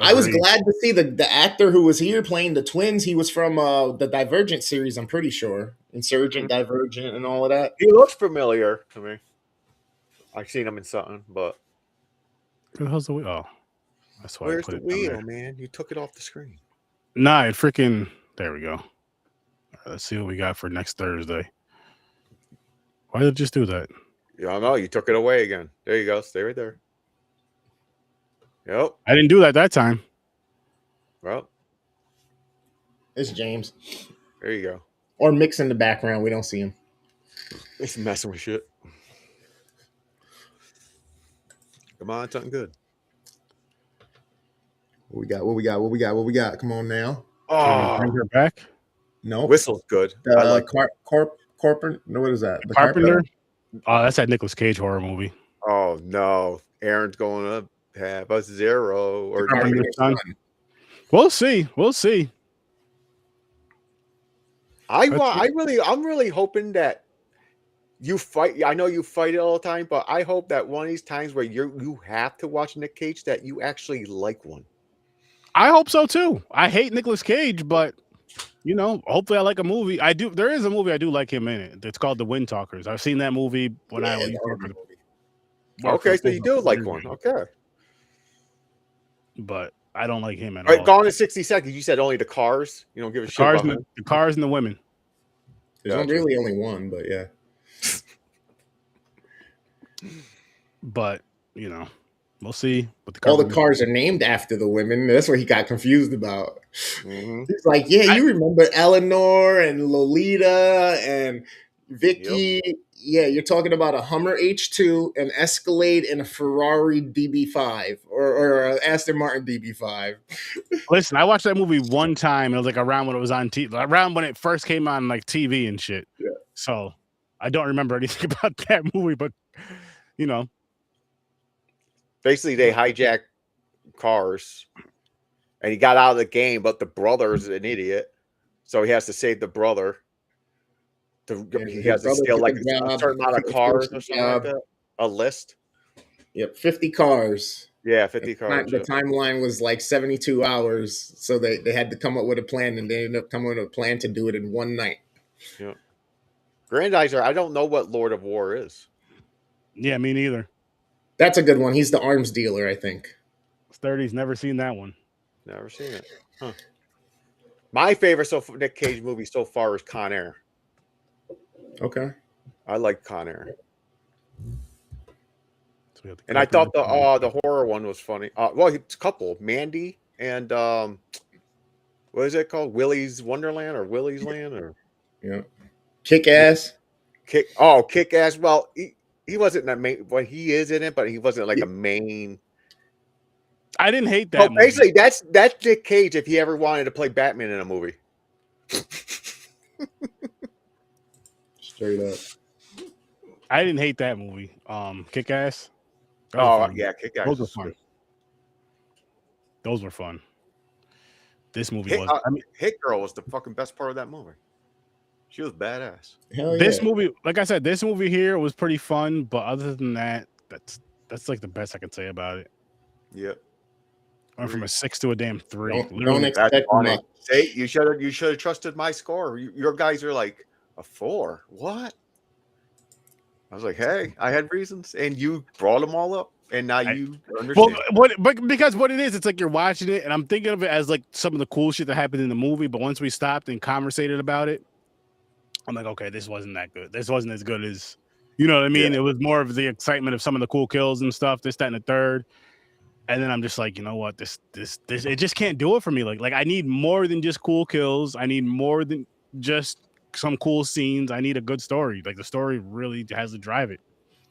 I was glad to see the actor who was here playing the twins. He was from the Divergent series, I'm pretty sure. Insurgent, Divergent, and all of that. He looks familiar to me. I've seen him in something, but Where the hell's the wheel? Oh, that's why. where's I put the it down wheel, there. man? You took it off the screen. Nah, it freaking. There we go. All right, let's see what we got for next Thursday. Why did it just do that? Yeah, I know. You took it away again. There you go. Stay right there. Yep. I didn't do that time. Well, It's James. there you go. Or Mix in the background. We don't see him. It's messing with shit. Come on, something good. What we got? Come on now. Oh, Bring her back. No. whistle's good. I like. Corporate. No, what is that? The Carpenter. Oh, that's that Nicolas Cage horror movie. Oh no, Aaron's going to have a 0 or Carpenter's son. We'll see. I'm really hoping that you fight. I know you fight it all the time, but I hope that one of these times where you have to watch Nick Cage, that you actually like one. I hope so too. I hate Nicolas Cage, but hopefully I like a movie. I do. There is a movie I do like him in it. It's called The Wind Talkers. I've seen that movie when I was. Okay, so you do like one. Okay. But I don't like him at All all. right, gone in 60 seconds. You said only the cars. You don't give a shit about him. The cars and the women. There's Gotcha. really only one, but yeah. But we'll see. What All the cars are named after the women. That's what he got confused about. Mhm. He's like, yeah, you remember Eleanor and Lolita and Vicky. Yep. Yeah, you're talking about a Hummer H2, an Escalade, and a Ferrari DB5 or an Aston Martin DB5. Listen, I watched that movie one time. It was like around when it was on TV, around when it first came on like TV and shit. Yeah. So I don't remember anything about that movie, but Basically, they hijacked cars, and he got out of the game. But the brother's an idiot, so he has to save the brother. He has to steal like a certain amount of cars or something like that. A list. Yep, 50 cars. Yeah, 50 cars. The timeline was like 72 hours, so they had to come up with a plan, and they ended up coming up with a plan to do it in one night. Yeah. Grandizer, I don't know what Lord of War is. Yeah, me neither. That's a good one. He's the arms dealer, I think. 30's never seen that one. Never seen it. Huh. My favorite Nick Cage movie so far is Con Air. Okay. I like Con Air. So and I thought the horror one was funny. Well, it's a couple. Mandy and what is it called? Willy's Wonderland or Willy's Land or yeah. Kick Ass. Kick Ass. Well, he wasn't that main. Well, he is in it, but he wasn't like a main. I didn't hate that. Movie. Basically, that's Nick Cage if he ever wanted to play Batman in a movie. Straight up. I didn't hate that movie. Kick Ass. Oh yeah, Kick Ass Those were is fun. good. Those were fun. This movie Hit, was. I mean, Hit Girl was the fucking best part of that movie. She was badass. Hell this yeah. movie, like I said, this movie here was pretty fun. But other than that, that's like the best I can say about it. Yep. Went from a 6 to a damn 3. Don't Literally, expect That's funny. much. See, you should have trusted my score. Your guys are like a 4. What? I was like, hey, I had reasons, and you brought them all up, and now you understand. but because what it is, it's like you're watching it, and I'm thinking of it as like some of the cool shit that happened in the movie. But once we stopped and conversated about it, I'm like, okay, this wasn't that good. This wasn't as good as, you know what I mean? Yeah. It was more of the excitement of some of the cool kills and stuff. This, that, and the third. And then I'm just like, you know what? This, it just can't do it for me. Like I need more than just cool kills. I need more than just some cool scenes. I need a good story. Like the story really has to drive it.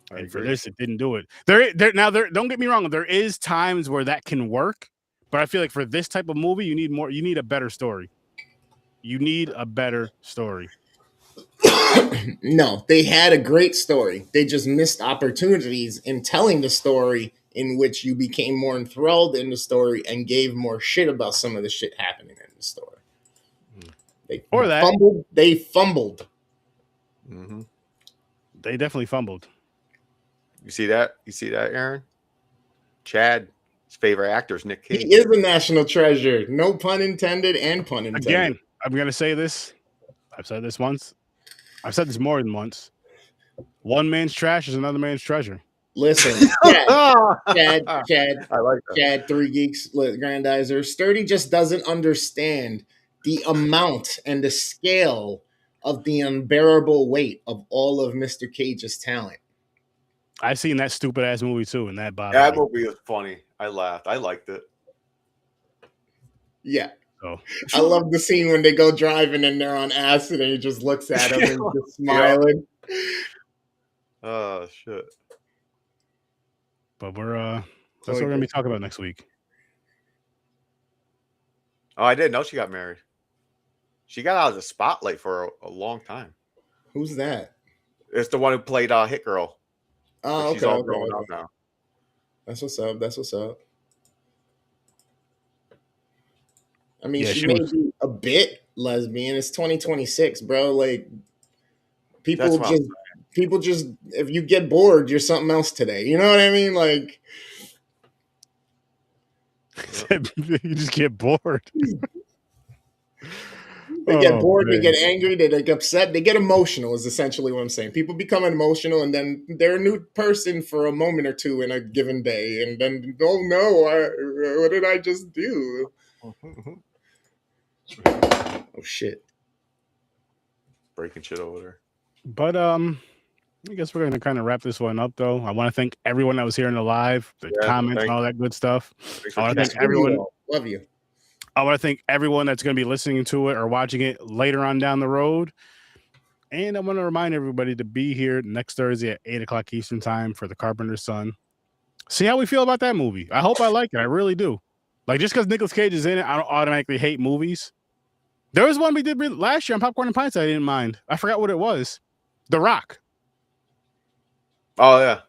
And for this, it didn't do it. Don't get me wrong. There is times where that can work, but I feel like for this type of movie, you need more. You need a better story. You need a better story. No, they had a great story. They just missed opportunities in telling the story in which you became more enthralled in the story and gave more shit about some of the shit happening in the story. They fumbled. Mm-hmm. They definitely fumbled. You see that? You see that, Aaron? Chad's favorite actor is Nick Cage. He is a national treasure. No pun intended and pun intended. Again, I'm going to say this. I've said this once. I've said this more than once. One man's trash is another man's treasure. Listen, Chad, I like that. Chad, 3 Geeks, Grandizer. Sturdy just doesn't understand the amount and the scale of the unbearable weight of all of Mr. Cage's talent. I've seen that stupid ass movie too, and that bothered That me. movie was funny. I laughed. I liked it. Yeah. So I love the scene when they go driving and they're on acid and he just looks at him and just smiling. Oh shit. but that's what we're gonna be talking about next week. Oh, I didn't know she got married. She got out of the spotlight for a long time. Who's that? It's the one who played Hit Girl. Oh, okay. She's all grown up now. That's what's up. That's what's up. I mean, Yeah, she she may was- be a bit lesbian. It's 2026, bro. Like people That's what just if you get bored, you're something else today. You know what I mean? Like You just get bored. they get bored, man. they get angry, they get upset, they get emotional is essentially what I'm saying. People become emotional and then they're a new person for a moment or two in a given day. And then, oh no, what did I just do? Oh shit. Breaking shit over there. But I guess we're gonna kind of wrap this one up though. I want to thank everyone that was here in the live, the comments, and all that good stuff. Thanks I want to chatting. thank everyone. Love you. I want to thank everyone that's going to be listening to it or watching it later on down the road. And I want to remind everybody to be here next Thursday at 8:00 Eastern time for The Carpenter's Son. See how we feel about that movie. I hope I like it. I really do. Like, just because Nicolas Cage is in it, I don't automatically hate movies. There was one we did last year on Popcorn and Pints I didn't mind. I forgot what it was. The Rock. Oh yeah.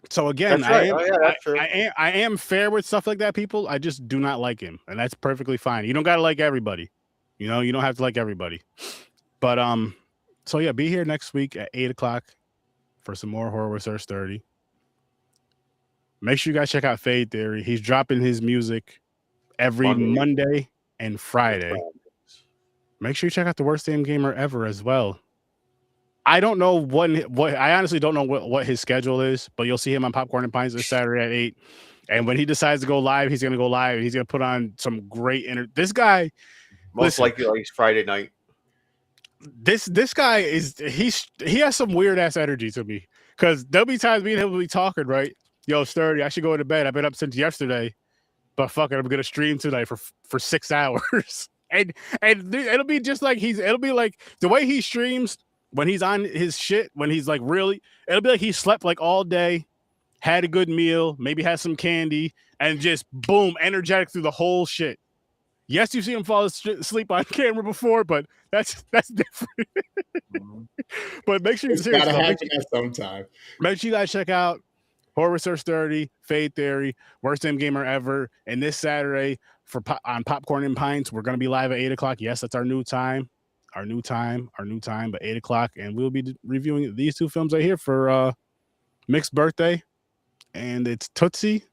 So again, That's right. That's true. I am fair with stuff like that, people. I just do not like him, and that's perfectly fine. You don't gotta like everybody. You know, you don't have to like everybody. But so yeah, be here next week at 8:00 for some more Horror with Sir Sturdy. Make sure you guys check out Fade Theory. He's dropping his music every Monday and Friday. Make sure you check out The Worst Damn Gamer Ever as well. I don't know what I honestly don't know what his schedule is, but you'll see him on Popcorn and Pints this Saturday at 8. And when he decides to go live, he's gonna go live and he's gonna put on some great this guy. Most likely like Friday night. This guy he has some weird ass energy to me. Cause there'll be times me and him will be talking, right? Yo, Sturdy, I should go to bed. I've been up since yesterday, but fuck it, I'm gonna stream tonight for 6 hours. and it'll be just like it'll be like the way he streams. When he's on his shit, when he's like really, it'll be like he slept like all day, had a good meal, maybe had some candy, and just boom, energetic through the whole shit. Yes, you've seen him fall asleep on camera before, but that's different. But make sure It's seriously, gotta though, happen at some time. make sure you guys check out Horror Research 30, Fade Theory, Worst Damn Gamer Ever. And this Saturday on Popcorn and Pints, we're going to be live at 8 o'clock. Yes, that's our new time. But 8 o'clock. And we'll be reviewing these two films right here for Mick's birthday. And it's Tootsie.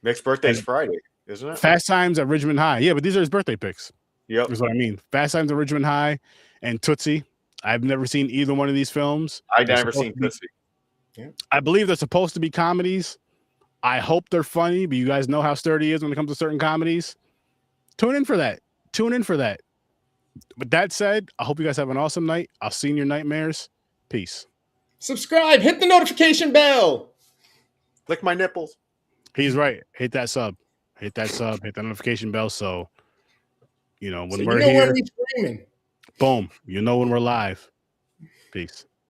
Mick's birthday's Friday, isn't it? Fast Times at Ridgemont High. Yeah, but these are his birthday picks. Yep. That's what I mean. Fast Times at Ridgemont High and Tootsie. I've never seen either one of these films. I never seen Tootsie. I believe they're supposed to be comedies. I hope they're funny, but you guys know how sturdy is when it comes to certain comedies. Tune in for that. With that said, I hope you guys have an awesome night. I'll see you in your nightmares. Peace. Subscribe, hit the notification bell. Lick my nipples. He's right. Hit that sub. Hit that notification bell. So, when So we're you know here, when we streaming. boom, you know when we're live. Peace.